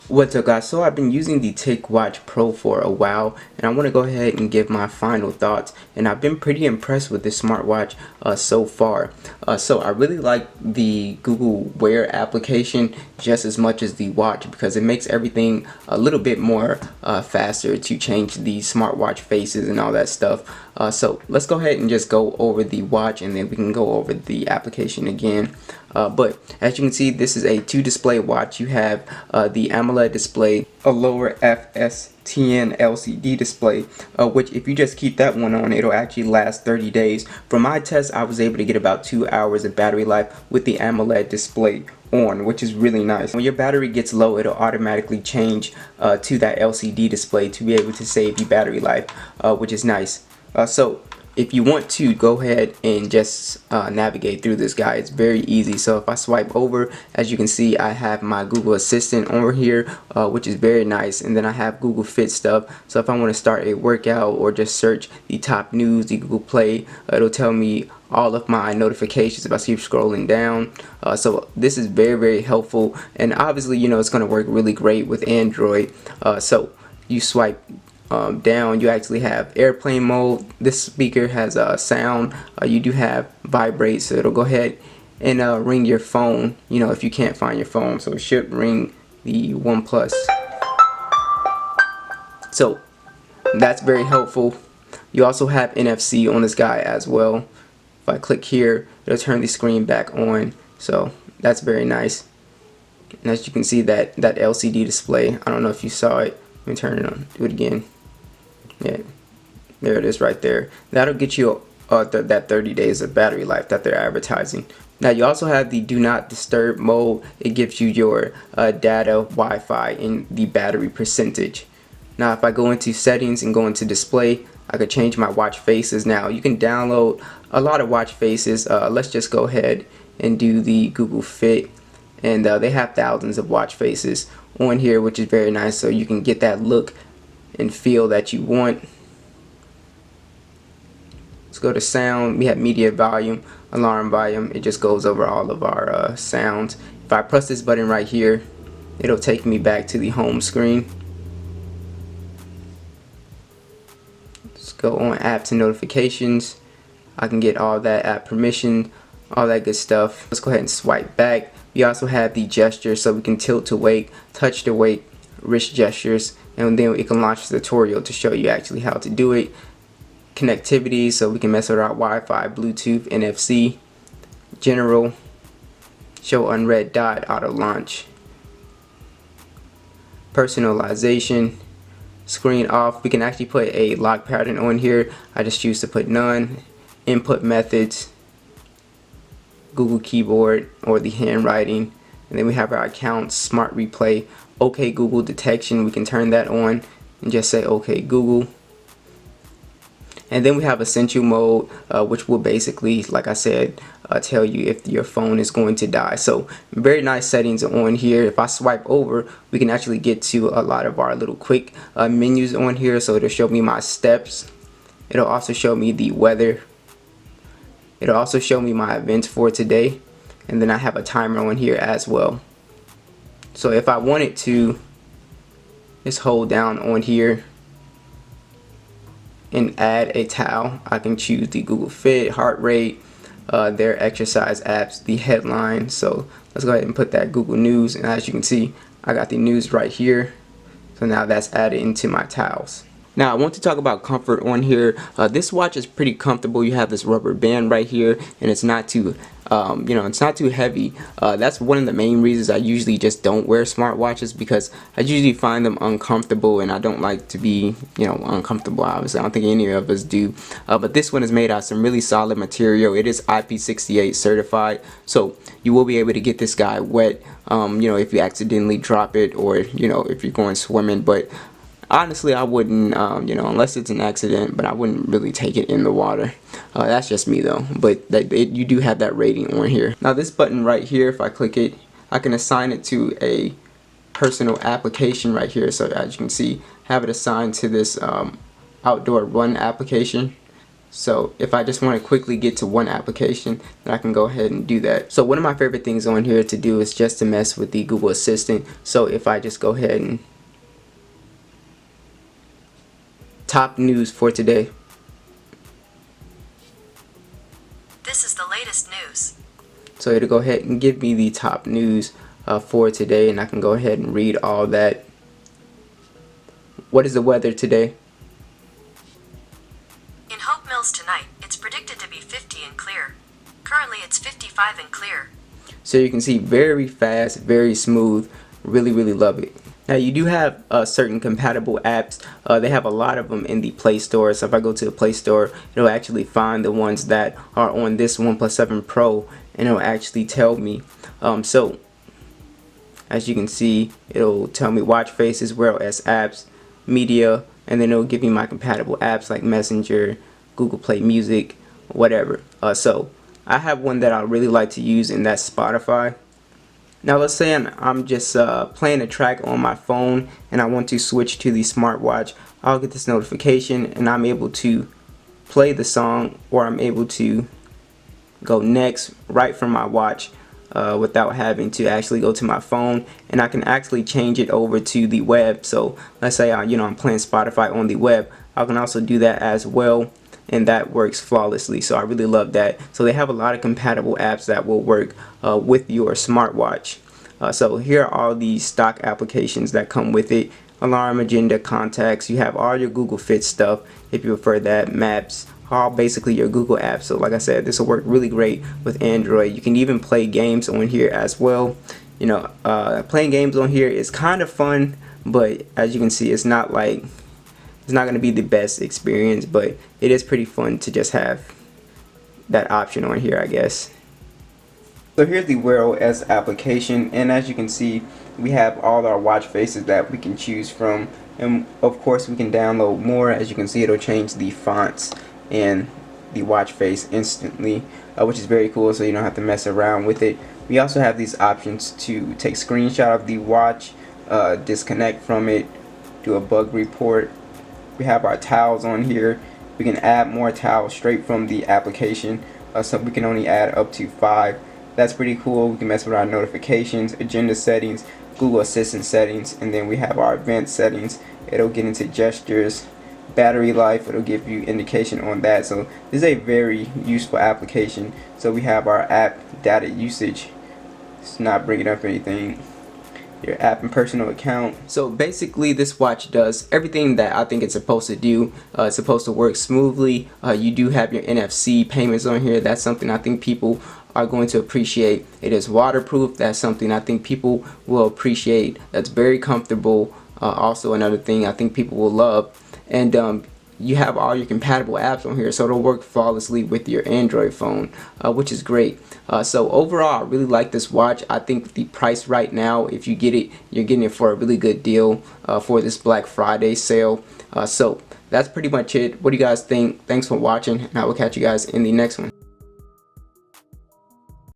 What's up, guys? So I've been using the TicWatch Pro for a while, and I want to go ahead and give my final thoughts. And I've been pretty impressed with this smartwatch so far. So I really like the Google Wear application just as much as the watch, because it makes everything a little bit more faster to change the smartwatch faces and all that stuff. So let's go ahead and just go over the watch, and then we can go over the application again. But as you can see, this is a 2-display watch. You have the AMOLED display, a lower FSTN LCD display, which if you just keep that one on, it'll actually last 30 days. From my test, I was able to get about 2 hours of battery life with the AMOLED display on, which is really nice. When your battery gets low, it'll automatically change to that LCD display to be able to save you battery life, which is nice. So if you want to go ahead and just navigate through this guy, it's very easy. So if I swipe over, as you can see, I have my Google Assistant over here, which is very nice, and then I have Google Fit stuff. So if I want to start a workout or just search the top news, the Google Play, it'll tell me all of my notifications if I keep scrolling down. So this is very helpful, and obviously, you know, it's going to work really great with Android. So you swipe down, you actually have airplane mode. This speaker has a sound. You do have vibrate, so it'll go ahead and ring your phone, you know, if you can't find your phone. So it should ring the OnePlus. So that's very helpful. You also have NFC on this guy as well. If I click here, it'll turn the screen back on. So that's very nice. And as you can see, that LCD display, I don't know if you saw it. Let me turn it on. Do it again. Yeah, there it is right there. That'll get you that 30 days of battery life that they're advertising. Now you also have the do not disturb mode. It gives you your data, Wi-Fi, and the battery percentage. Now if I go into settings and go into display, I could change my watch faces. Now you can download a lot of watch faces. Let's just go ahead and do the Google Fit, and they have thousands of watch faces on here, which is very nice, so you can get that look and feel that you want. Let's go to sound. We have media volume, alarm volume. It just goes over all of our sounds. If I press this button right here, it'll take me back to the home screen. Let's go on apps and notifications. I can get all that app permission, all that good stuff. Let's go ahead and swipe back. We also have the gesture, so we can tilt to wake, touch to wake, wrist gestures, and then it can launch a tutorial to show you actually how to do it. Connectivity, so we can mess with our Wi-Fi, Bluetooth, NFC. General, show unread dot, auto launch. Personalization, screen off. We can actually put a lock pattern on here. I just choose to put none. Input methods, Google keyboard or the handwriting, and then we have our accounts, smart replay, OK Google detection. We can turn that on and just say OK Google. And then we have essential mode, which will basically, like I said, tell you if your phone is going to die. So very nice settings on here. If I swipe over, we can actually get to a lot of our little quick menus on here. So it'll show me my steps. It'll also show me the weather. It'll also show me my events for today, and then I have a timer on here as well. So if I wanted to just hold down on here and add a towel, I can choose the Google Fit, heart rate, their exercise apps, the headline. So let's go ahead and put that Google News, and as you can see, I got the news right here. So now that's added into my towels. Now I want to talk about comfort on here. This watch is pretty comfortable. You have this rubber band right here, and it's not too you know, it's not too heavy. That's one of the main reasons I usually just don't wear smartwatches, because I usually find them uncomfortable, and I don't like to be, you know, uncomfortable. Obviously, I don't think any of us do. But this one is made out of some really solid material. It is IP68 certified, so you will be able to get this guy wet, you know, if you accidentally drop it, or you know, if you're going swimming. But honestly, I wouldn't, you know, unless it's an accident, but I wouldn't really take it in the water. That's just me though, but you do have that rating on here. Now this button right here, if I click it, I can assign it to a personal application right here. So as you can see, have it assigned to this outdoor run application. So if I just want to quickly get to one application, then I can go ahead and do that. So one of my favorite things on here to do is just to mess with the Google Assistant. So if I just go ahead and top news for today. This is the latest news. So it'll go ahead and give me the top news for today, and I can go ahead and read all that. What is the weather today? In Hope Mills tonight, it's predicted to be 50 and clear. Currently it's 55 and clear. So you can see very fast, very smooth. Really love it. Now you do have certain compatible apps. They have a lot of them in the Play Store. So if I go to the Play Store, it'll actually find the ones that are on this OnePlus 7 Pro, and it'll actually tell me. So as you can see, it'll tell me watch faces, as well as apps, media, and then it'll give me my compatible apps like Messenger, Google Play Music, whatever. So I have one that I really like to use, and that's Spotify. Now let's say I'm just playing a track on my phone and I want to switch to the smartwatch. I'll get this notification and I'm able to play the song, or I'm able to go next right from my watch without having to actually go to my phone, and I can actually change it over to the web. So let's say I'm playing Spotify on the web, I can also do that as well, and that works flawlessly. So I really love that. So they have a lot of compatible apps that will work with your smartwatch. So here are all the stock applications that come with it: alarm, agenda, contacts. You have all your Google Fit stuff if you prefer that, maps, all basically your Google apps. So like I said, this will work really great with Android. You can even play games on here as well. Playing games on here is kind of fun, but as you can see, it's not going to be the best experience, but it is pretty fun to just have that option on here, I guess. So here's the Wear OS application, and as you can see, we have all our watch faces that we can choose from, and of course we can download more. As you can see, it'll change the fonts and the watch face instantly, which is very cool, so you don't have to mess around with it. We also have these options to take screenshot of the watch, disconnect from it, do a bug report. We have our tiles on here. We can add more tiles straight from the application, so we can only add up to 5. That's pretty cool. We can mess with our notifications, agenda settings, Google Assistant settings, and then we have our advanced settings. It'll get into gestures, battery life. It'll give you indication on that. So this is a very useful application. So we have our app data usage. It's not bringing up anything. Your app and personal account. So basically this watch does everything that I think it's supposed to do. It's supposed to work smoothly. You do have your NFC payments on here. That's something I think people are going to appreciate. It is waterproof. That's something I think people will appreciate. That's very comfortable. Also another thing I think people will love. And you have all your compatible apps on here, so it'll work flawlessly with your Android phone, which is great. So overall, I really like this watch. I think the price right now, if you get it, you're getting it for a really good deal for this Black Friday sale. So that's pretty much it. What do you guys think? Thanks for watching, and I will catch you guys in the next one.